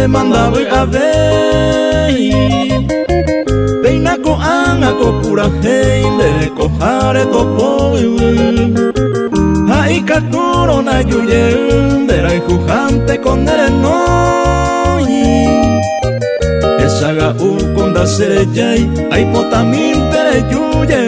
mandaba a ver peina ko anga ko pura heinde ko hare topo hai katuro na yuye dera jujante con ereno esaga u konda serejai ai potamin tere yuye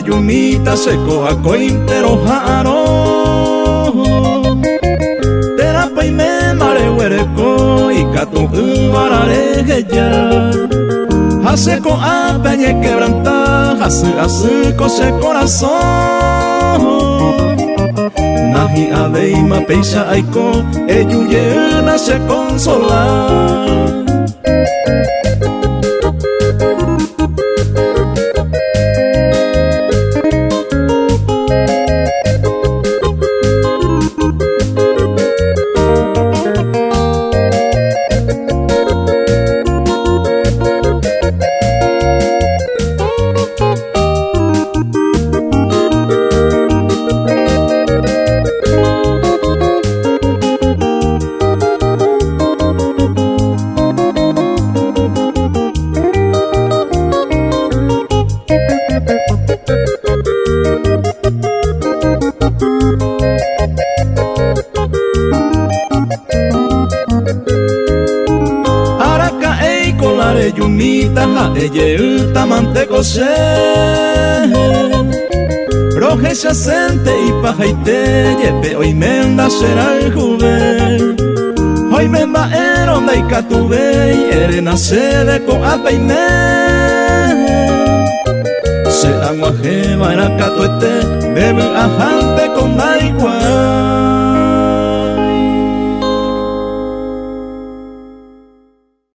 yumita seco a cointero jaro terapa y me mare huereco y catu varare ya hace co a peñe quebranta hace cose corazón nahi aveima peisa aiko eyuyena se consolar. Yumita eye tamante cose roje se asente y pajaite yepe hoy menda será el juven hoy me embaero na y catube y erena sede con apeime se aguaje para catuete bebe ajante con maigua